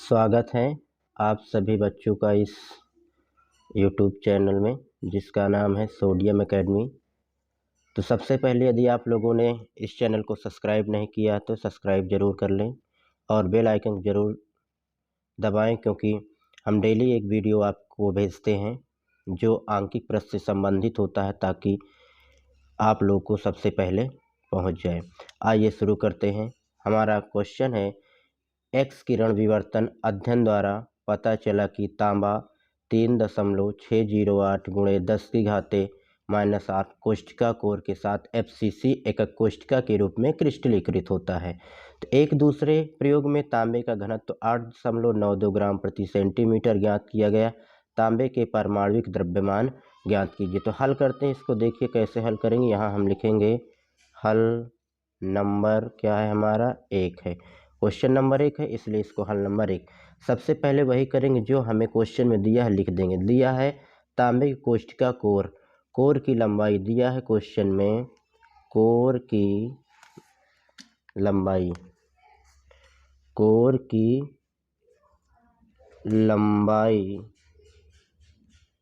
स्वागत है आप सभी बच्चों का इस YouTube चैनल में जिसका नाम है सोडियम एकेडमी। तो सबसे पहले यदि आप लोगों ने इस चैनल को सब्सक्राइब नहीं किया तो सब्सक्राइब ज़रूर कर लें और बेल आइकन ज़रूर दबाएं, क्योंकि हम डेली एक वीडियो आपको भेजते हैं जो आंकिक प्रश्न से संबंधित होता है, ताकि आप लोग को सबसे पहले पहुंच जाए। आइए शुरू करते हैं। हमारा क्वेश्चन है, एक्स किरण विवर्तन अध्ययन द्वारा पता चला कि तांबा 3.608 गुणे 10⁻⁻8 कोष्ठिका कोर के साथ FCC एकक कोष्ठिका के रूप में क्रिस्टलीकृत होता है। तो एक दूसरे प्रयोग में तांबे का घनत्व 8.92 ग्राम प्रति सेंटीमीटर ज्ञात किया गया। तांबे के परमाणुविक द्रव्यमान ज्ञात कीजिए। तो हल करते हैं इसको। देखिए कैसे हल करेंगे। यहाँ हम लिखेंगे हल नंबर क्या है, हमारा 1 है। क्वेश्चन नंबर 1 है, इसलिए इसको हल नंबर 1। सबसे पहले वही करेंगे जो हमें क्वेश्चन में दिया है, लिख देंगे। दिया है तांबे की कोष्ठिका कोर की लंबाई दिया है क्वेश्चन में। कोर की लंबाई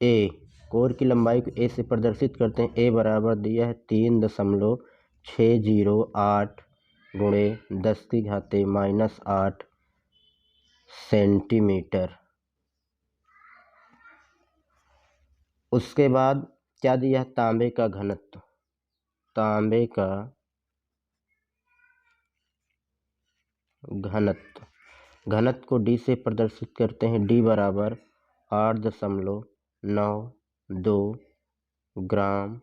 ए, कोर की लंबाई को ए से प्रदर्शित करते हैं। ए बराबर दिया है 3.608 गुणे 10⁻⁻8 सेंटीमीटर। उसके बाद क्या दिया है, तांबे का घनत्व। तांबे का घनत्व को डी से प्रदर्शित करते हैं। डी बराबर 8.92 ग्राम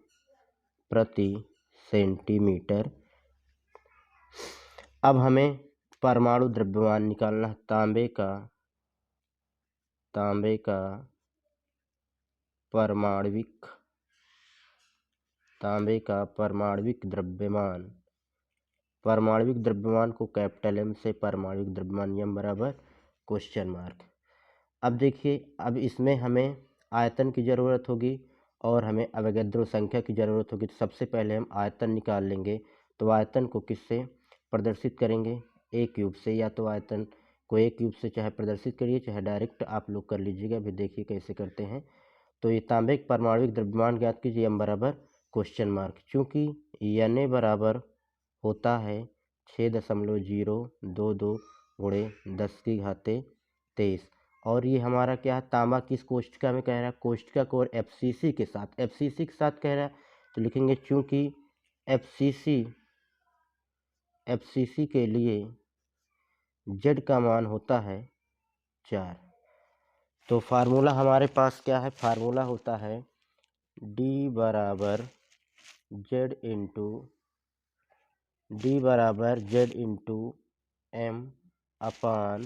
प्रति सेंटीमीटर। अब हमें परमाणु द्रव्यमान निकालना है। तांबे का परमाणुविक द्रव्यमान को कैपिटल एम से परमाणुविक द्रव्यमान एम बराबर क्वेश्चन मार्क। अब देखिए, अब इसमें हमें आयतन की ज़रूरत होगी और हमें अवोगाद्रो संख्या की ज़रूरत होगी। तो सबसे पहले हम आयतन निकाल लेंगे। तो आयतन को किससे प्रदर्शित करेंगे, ए क्यूब से। या तो आयतन को ए क्यूब से चाहे प्रदर्शित करिए, चाहे डायरेक्ट आप लोग कर लीजिएगा। अभी देखिए कैसे करते हैं। तो ये तांबे के परमाणुविक द्रव्यमान ज्ञात कीजिए, एम बराबर क्वेश्चन मार्क। चूँकि Na बराबर होता है 6.022 गुणे 10⁻23 और ये हमारा क्या है, तांबा किस कोष्ठिका में कह रहा है, कोष्ठिका कोर FCC के साथ कह रहा है। तो लिखेंगे चूँकि FCC के लिए Z का मान होता है 4। तो फार्मूला हमारे पास क्या है, फार्मूला होता है D बराबर Z into M upon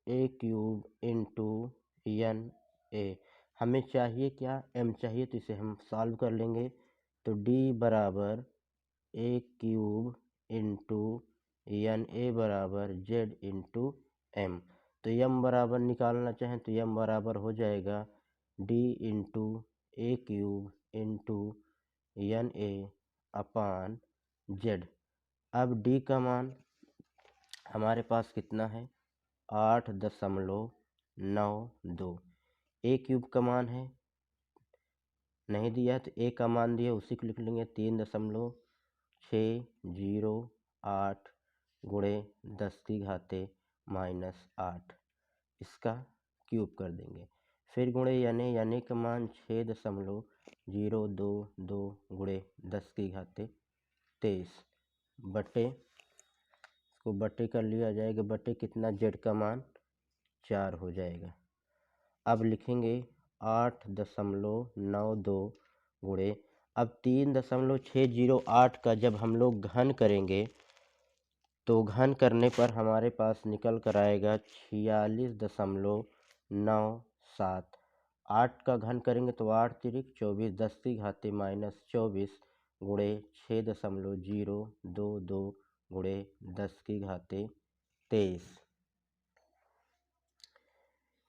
A cube into NA। हमें चाहिए क्या, M चाहिए, तो इसे हम सॉल्व कर लेंगे। तो D बराबर A क्यूब इंटू NA बराबर Z इंटू M। तो M बराबर निकालना चाहें तो M बराबर हो जाएगा D into A cube into NA upon Z। अब D का मान हमारे पास कितना है, 8.92। A क्यूब का मान है, नहीं दिया तो A का मान दिया, उसी को लिख लेंगे 3.608 गुणे 10⁻⁻8 इसका क्यूब कर देंगे। फिर गुणे यानी का मान 6.022 गुणे 10⁻23 बटे, इसको बटे कर लिया जाएगा। बटे कितना, जेड का मान 4 हो जाएगा। अब लिखेंगे 8.92 गुणे, अब 3.608 का जब हम लोग घन करेंगे तो घन करने पर हमारे पास निकल कर आएगा 46.97। 8 का घन करेंगे तो 8 तिरिक 24 10⁻⁻24 गुणे 6.022 गुणे 10⁻23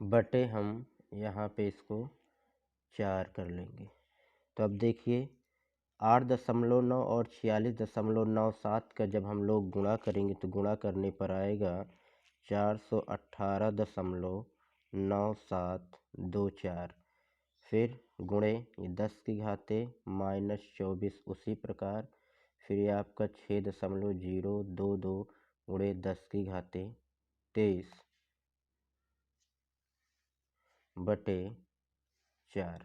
बटे हम यहाँ पे इसको 4 कर लेंगे। तो अब देखिए 8.9 और 46.97 का जब हम लोग गुणा करेंगे तो गुणा करने पर आएगा 418.9724, फिर गुणे 10 की घाते -24 उसी प्रकार, फिर ये आपका 6.022 गुणे 10 की घाते 23 बटे 4।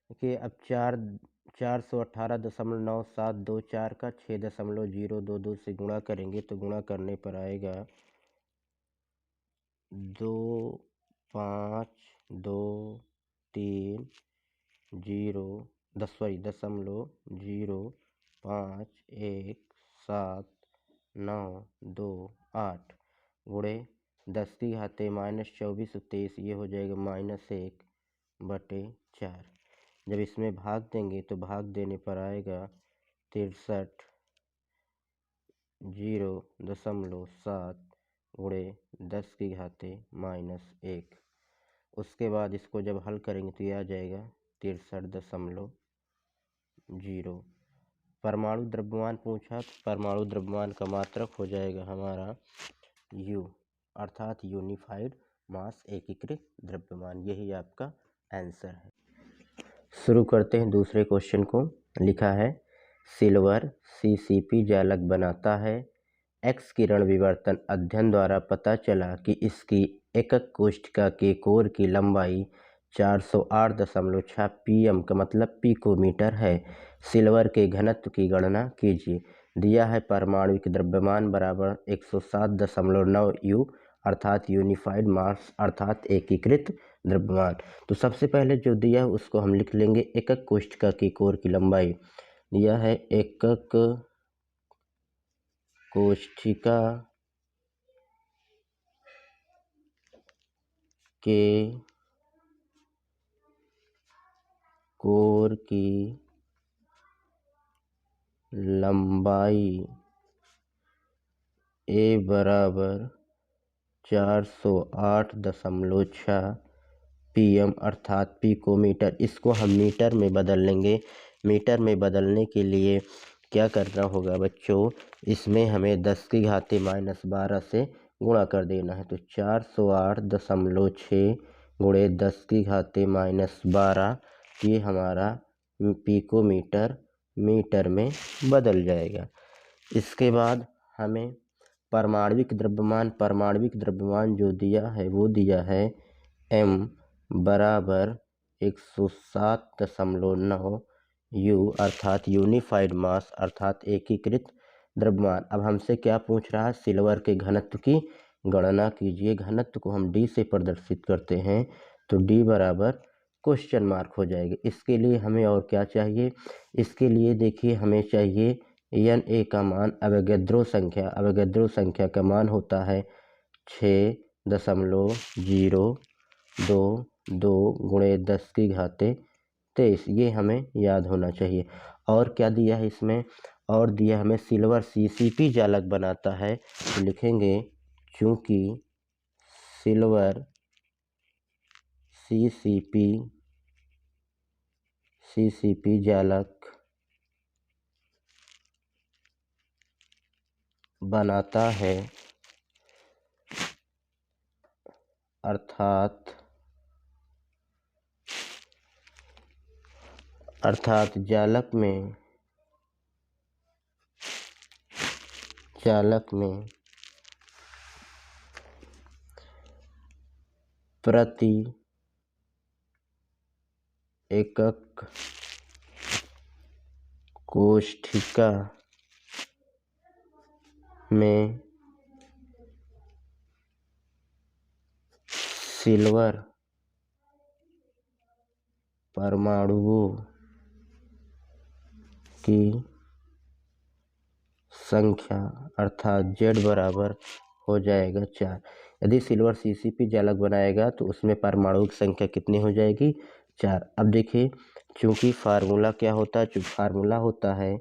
देखिए अब 418.9724 का 6.022 से गुणा करेंगे तो गुणा करने पर आएगा 2.523.0051792 गुणे 10 की घाते -24 23, ये हो जाएगा -1 बटे 4। जब इसमें भाग देंगे तो भाग देने पर आएगा 63.0.7 गुणे 10 की घाते -1। उसके बाद इसको जब हल करेंगे तो ये आ जाएगा 63.0। परमाणु द्रव्यमान पूछा तो परमाणु द्रव्यमान का मात्रक हो जाएगा हमारा U, अर्थात यूनिफाइड मास, एकीकृत द्रव्यमान। यही आपका आंसर है। शुरू करते हैं दूसरे क्वेश्चन को। लिखा है सिल्वर CCP जालक बनाता है। एक्स किरण विवर्तन अध्ययन द्वारा पता चला कि इसकी एकक कोशिका के कोर की लंबाई 408.6 pm का मतलब पिकोमीटर है। सिल्वर के घनत्व की गणना कीजिए। दिया है परमाणुविक द्रव्यमान बराबर 107.9 U, अर्थात यूनिफाइड मास, अर्थात एकीकृत द्रव्यमान। तो सबसे पहले जो दिया है उसको हम लिख लेंगे एकक कोशिका की कोर की लंबाई। दिया है एकक कोशिका के कोर की लंबाई A बराबर 408.6 pm, अर्थात पिकोमीटर। इसको हम मीटर में बदल लेंगे। मीटर में बदलने के लिए क्या करना होगा बच्चों, इसमें हमें 10 की घाते -12 से गुणा कर देना है। तो 408.6 गुणे 10 की घाते -12, ये हमारा पिकोमीटर मीटर में बदल जाएगा। इसके बाद हमें परमाणुविक द्रव्यमान जो दिया है वो दिया है M बराबर 107.9 U, अर्थात यूनिफाइड मास, अर्थात एकीकृत द्रव्यमान। अब हमसे क्या पूछ रहा है, सिल्वर के घनत्व की गणना कीजिए। घनत्व को हम D से प्रदर्शित करते हैं तो D बराबर क्वेश्चन मार्क हो जाएगा। इसके लिए हमें और क्या चाहिए, इसके लिए देखिए हमें चाहिए Na का मान, अवोगाद्रो संख्या का मान होता है 6.022 गुणे 10 की घाते 23, ये हमें याद होना चाहिए। और क्या दिया है इसमें, और दिया हमें सिल्वर CCP जालक बनाता है। तो लिखेंगे चूँकि सिल्वर CCP जालक बनाता है, अर्थात जालक में प्रति एकक कोशिका में सिल्वर परमाणुओं की संख्या, अर्थात Z बराबर हो जाएगा 4। यदि सिल्वर CCP जालक बनाएगा तो उसमें परमाणु की संख्या कितनी हो जाएगी, 4। अब देखिए चूँकि फार्मूला क्या होता है, जो फार्मूला होता है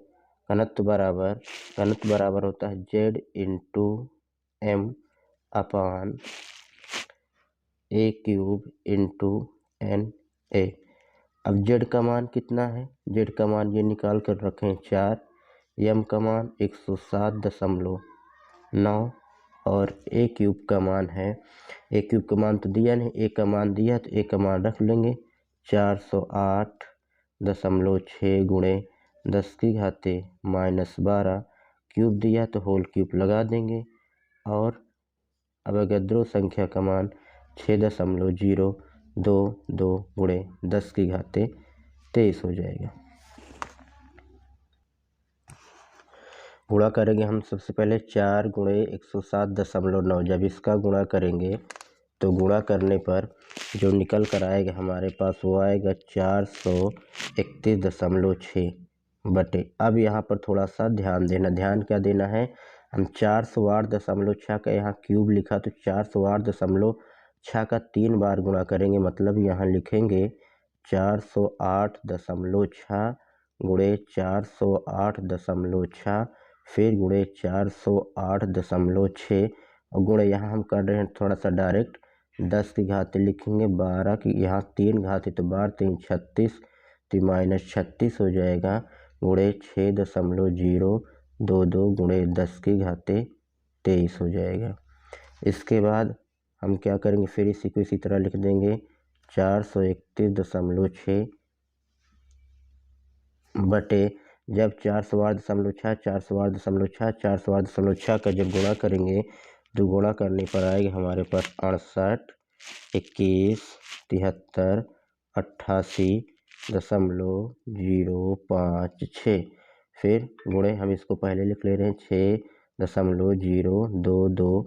घनत्व बराबर होता है Z इंटू M अपान A³ इंटू Na। अब Z का मान कितना है, Z का मान ये निकाल कर रखें 4, M का मान 107.9 और ए क्यूब का मान है, ए क्यूब का मान तो दिया नहीं, ए का मान दिया तो ए का मान रख लेंगे 408.6 गुणे 10 की घाते -12 क्यूब दिया तो होल क्यूब लगा देंगे और अवोगाद्रो संख्या का मान 6.022 गुणे 10 की घाते 23 हो जाएगा। गुणा करेंगे हम सबसे पहले 4 गुणे 107.9। जब इसका गुणा करेंगे तो गुणा करने पर जो निकल कर आएगा हमारे पास वो आएगा 431.6 बटे। अब यहाँ पर थोड़ा सा ध्यान देना, ध्यान क्या देना है, हम 408.6 का यहाँ क्यूब लिखा तो 408.6 का 3 बार गुणा करेंगे, मतलब यहाँ लिखेंगे 408.6 गुणे 408.6 फिर गुणे 408.6 और गुणे यहाँ हम कर रहे हैं थोड़ा सा डायरेक्ट 10 की घाते लिखेंगे, 12 की यहाँ 3 घाते तो 12 3 36 तो -36 हो जाएगा गुणे 6.022 गुणे 10 की घाते 23 हो जाएगा। इसके बाद हम क्या करेंगे, फिर इसी को इसी तरह लिख देंगे 431.6 बटे जब 408.6 का जब गुणा करेंगे तो गुणा करने पर आएगा हमारे पास 68, 21, 73, 88.056 फिर गुणे हम इसको पहले लिख ले रहे हैं 6.022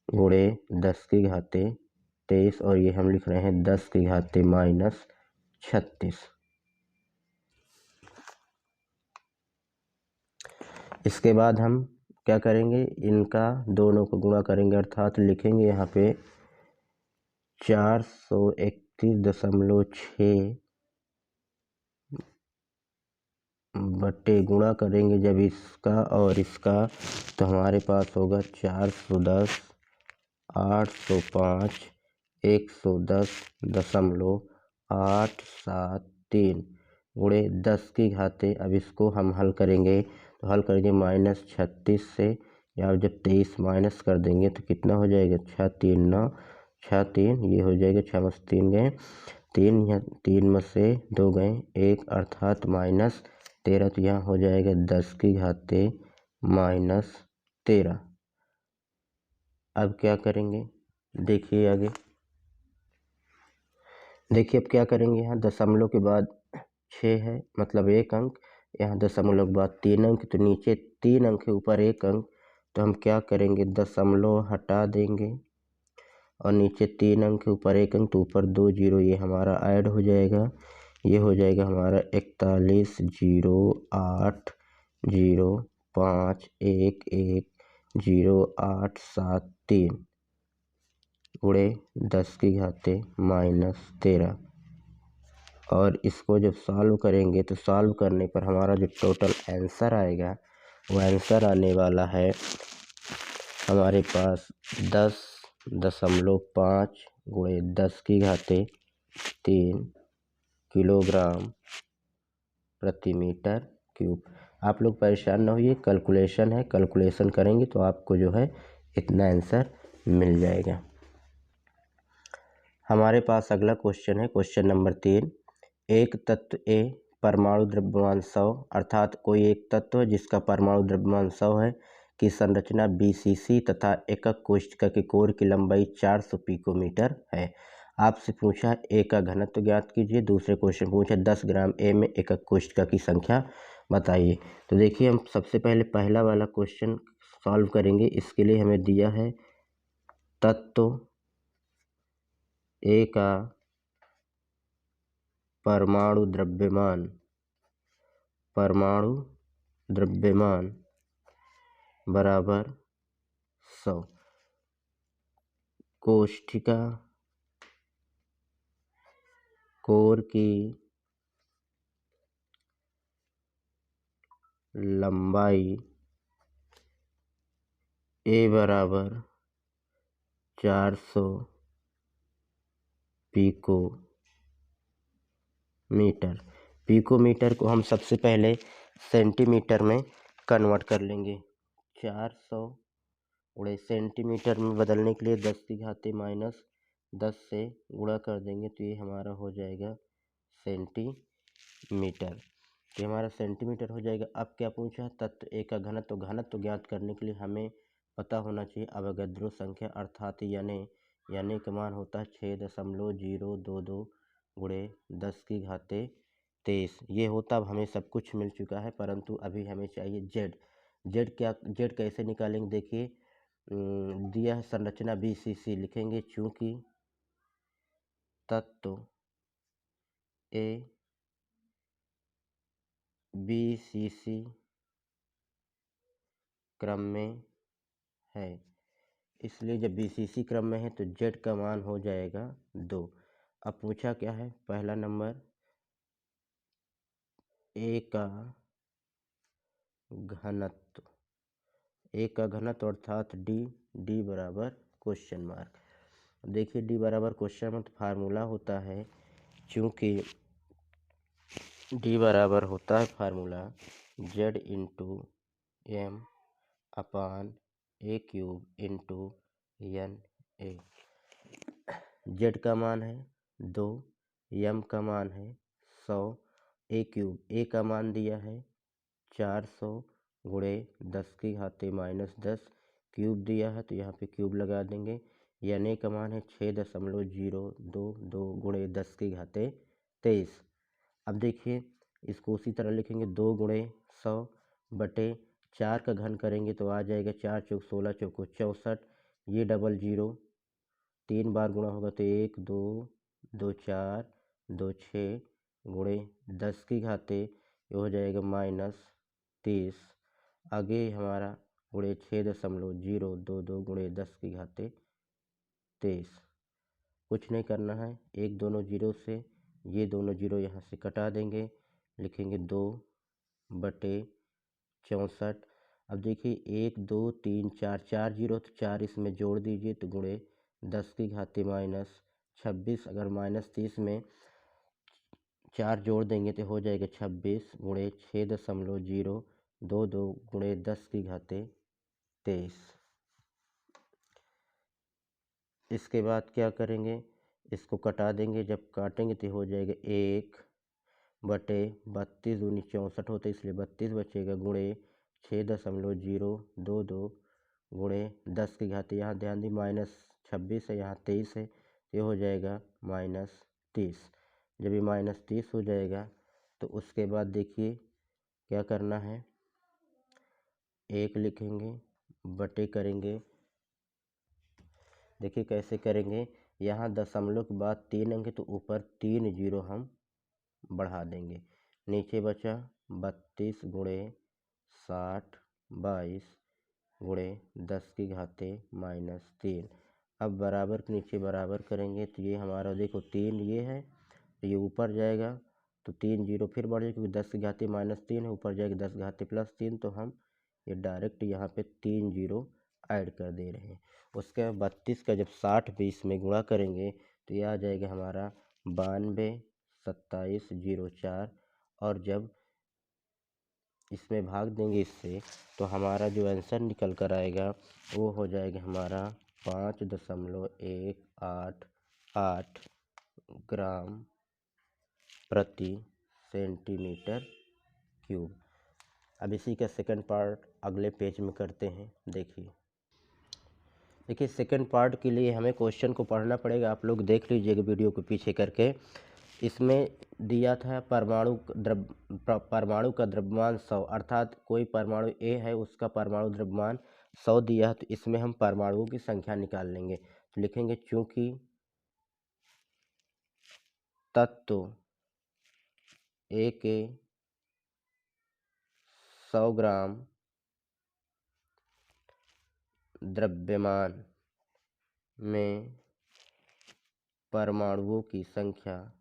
गुणे 10 की घाते 23 और ये हम लिख रहे हैं 10 की घाते -36। इसके बाद हम क्या करेंगे, इनका दोनों को गुणा करेंगे, अर्थात लिखेंगे यहाँ पे 431.6 बटे गुणा करेंगे जब इसका और इसका तो हमारे पास होगा 410, 805, 110.873 गुणे 10 की घाते। अब इसको हम हल करेंगे तो हल करेंगे -36 से, या जब 23 माइनस कर देंगे तो कितना हो जाएगा 6 3 9 6 3 ये हो जाएगा 6 में से 3 गए 3, यहाँ 3 में से 2 गए 1 अर्थात -13 तो यहाँ हो जाएगा 10 की घाते -13। अब क्या करेंगे देखिए आगे, देखिए अब क्या करेंगे, यहाँ दशमलव के बाद 6 है मतलब 1 अंक, यहाँ दशमलव के बाद 3 अंक तो नीचे 3 अंक है ऊपर 1 अंक, तो हम क्या करेंगे दशमलव हटा देंगे और नीचे 3 अंक है ऊपर 1 अंक तो ऊपर 2 जीरो ये हमारा ऐड हो जाएगा, ये हो जाएगा हमारा 41,08,05,1,1,0,8,7,3 गुणे 10 की घाते -13 और इसको जब सॉल्व करेंगे तो सॉल्व करने पर हमारा जो टोटल आंसर आएगा वो आंसर आने वाला है हमारे पास 10.5 गुणे 10 की घाते 3 किलोग्राम प्रति मीटर क्यूब। आप लोग परेशान ना होइए, कैलकुलेशन है, कैलकुलेशन करेंगे तो आपको जो है इतना आंसर मिल जाएगा। हमारे पास अगला क्वेश्चन है, क्वेश्चन नंबर 3। एक तत्व ए परमाणु द्रव्यमान 100 अर्थात कोई एक तत्व जिसका परमाणु द्रव्यमान 100 है की संरचना BCC तथा एकक कोशिका के कोर की लंबाई 400 पिकोमीटर है। आपसे पूछा ए का घनत्व ज्ञात कीजिए, दूसरे क्वेश्चन पूछा 10 ग्राम ए में एकक कोशिका की संख्या बताइए। तो देखिए हम सबसे पहले पहला वाला क्वेश्चन सॉल्व करेंगे। इसके लिए हमें दिया है तत्व ए का परमाणु द्रव्यमान बराबर 100, कोशिका कोर की लंबाई ए बराबर 400 पिकोमीटर। पिकोमीटर को हम सबसे पहले सेंटीमीटर में कन्वर्ट कर लेंगे। 400 गुणे सेंटीमीटर में बदलने के लिए 10 की घाते -10 से गुणा कर देंगे तो ये हमारा हो जाएगा सेंटीमीटर। तो ये हमारा सेंटीमीटर हो जाएगा। अब क्या पूछा, तत्व ए का घनत्व। तो घनत्व ज्ञात करने के लिए हमें पता होना चाहिए अवोगाद्रो संख्या, अर्थात यानी का मान होता है 6.022 गुणे 10 की घाते 23। ये होता, अब हमें सब कुछ मिल चुका है, परंतु अभी हमें चाहिए जेड। जेड कैसे निकालेंगे, देखिए दिया है संरचना BCC, लिखेंगे चूंकि तत्व ए BCC क्रम में है, इसलिए जब BCC क्रम में है तो जेड का मान हो जाएगा 2। अब पूछा क्या है, पहला नंबर ए का घनत्व, अर्थात डी बराबर क्वेश्चन मार्क। देखिए डी बराबर क्वेश्चन मार्क फार्मूला होता है, चूँकि डी बराबर होता है formula Z into M upon A cube into N A. Z का मान है 2, एम का मान है 100, ए क्यूब, ए का मान दिया है 400 गुणे 10 की घाते -10, क्यूब दिया है तो यहाँ पे क्यूब लगा देंगे। एन ए का मान है 6.022 गुणे 10 की घाते 23। अब देखिए इसको उसी तरह लिखेंगे 2 गुणे 100 बटे 4 का घन करेंगे तो आ जाएगा 4 चौक 16 चौको 64, ये डबल जीरो 3 बार गुणा होगा तो 1 2 2 4 2 6 गुणे 10 की घाते ये हो जाएगा -30। आगे हमारा गुणे 6.022 गुणे 10 की घाते 23। कुछ नहीं करना है, एक दोनों जीरो से ये दोनों जीरो यहाँ से कटा देंगे, लिखेंगे 2 बटे 64। अब देखिए 1 2 3 4, 4 जीरो तो 4 इसमें जोड़ दीजिए तो गुणे 10 की घाते -26। अगर -30 में 4 जोड़ देंगे तो हो जाएगा 26 गुणे 6.022 गुणे 10 की घाते 23। इसके बाद क्या करेंगे, इसको कटा देंगे, जब काटेंगे तो हो जाएगा 1 बटे 32 दूनी 64 होता है इसलिए 32 बचेगा गुणे 6.022 गुणे 10 की घाते, यहाँ ध्यान दी -26 है यहाँ 23 है, ये हो जाएगा -30। जब ये -30 हो जाएगा तो उसके बाद देखिए क्या करना है, 1 लिखेंगे बटे करेंगे, देखिए कैसे करेंगे, यहाँ दशमलव के बाद 3 अंक तो ऊपर 3 जीरो हम बढ़ा देंगे, नीचे बचा 32 गुणे 60 22 गुणे 10 की घाते -3। अब बराबर के नीचे बराबर करेंगे तो ये हमारा देखो 3 ये है तो ये ऊपर जाएगा तो 3 जीरो फिर बढ़ जाएगा, क्योंकि 10 की घाते -3 है, ऊपर जाएगा 10 की घाते +3, तो हम ये डायरेक्ट यहाँ पे 3 जीरो ऐड कर दे रहे हैं। उसके बाद 32 का जब 60 20 में गुणा करेंगे तो ये आ जाएगा हमारा 92 2704, और जब इसमें भाग देंगे इससे तो हमारा जो आंसर निकल कर आएगा वो हो जाएगा हमारा 5.188 ग्राम प्रति सेंटीमीटर क्यूब। अब इसी का सेकंड पार्ट अगले पेज में करते हैं। देखिए सेकंड पार्ट के लिए हमें क्वेश्चन को पढ़ना पड़ेगा, आप लोग देख लीजिएगा वीडियो को पीछे करके। इसमें दिया था परमाणु का द्रव्यमान 100, अर्थात कोई परमाणु ए है उसका परमाणु द्रव्यमान 100 दिया है, तो इसमें हम परमाणुओं की संख्या निकाल लेंगे। तो लिखेंगे चूंकि तत्व ए के 100 ग्राम द्रव्यमान में परमाणुओं की संख्या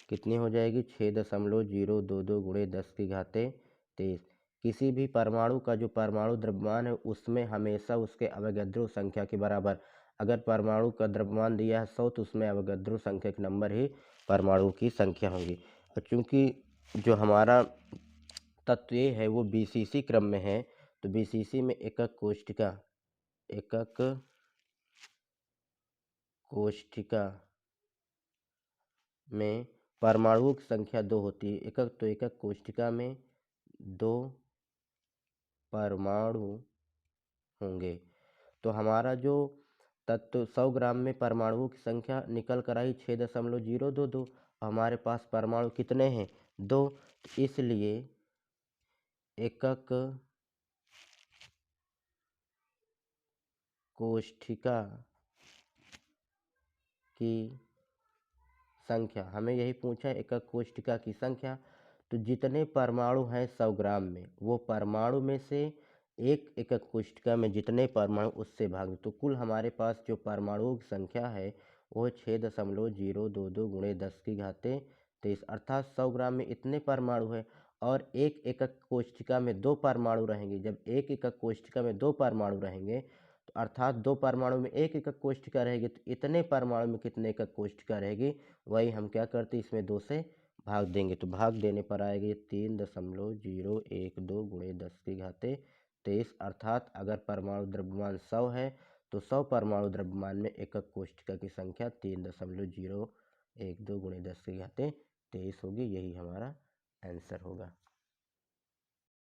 कितनी हो जाएगी, 6.022 गुणे 10 की घाते 23। किसी भी परमाणु का जो परमाणु द्रव्यमान है उसमें हमेशा उसके अवोगाद्रो संख्या के बराबर, अगर परमाणु का द्रव्यमान दिया है 100 तो उसमें अवोगाद्रो संख्या के नंबर ही परमाणु की संख्या होगी। और चूंकि जो हमारा तत्व ए है वो बीसीसी क्रम में है, तो बीसीसी में एकक कोशिका में परमाणुओं की संख्या 2 होती है। एकक कोशिका में 2 परमाणु होंगे। तो हमारा जो तत्व 100 ग्राम में परमाणुओं की संख्या निकल कर आई 6.022। हमारे पास परमाणु कितने हैं? 2। इसलिए एकक कोशिका की संख्या, हमें यही पूछा है एकक कोशिका की संख्या। तो जितने परमाणु हैं 100 ग्राम में, वो परमाणु में से एक एकक कोशिका में जितने परमाणु उससे भाग, तो कुल हमारे पास जो परमाणुओं की संख्या है वो 6.022 गुणे 10⁻23 अर्थात 100 ग्राम में इतने परमाणु है। और एक एकक कोशिका में 2 परमाणु रहेंगे। जब एक एकक कोशिका में 2 परमाणु रहेंगे तो अर्थात 2 परमाणु में एक एकक कोशिका रहेगी, तो इतने परमाणु में कितने एकक कोशिका रहेगी, वही हम क्या करते हैं, इसमें 2 से भाग देंगे। तो भाग देने पर आएगी 3.012 गुणे 10⁻23 अर्थात अगर परमाणु द्रव्यमान 100 है तो 100 परमाणु द्रव्यमान में एकक कोशिका की संख्या 3.012 गुणे 10⁻23 होगी। यही हमारा आंसर होगा।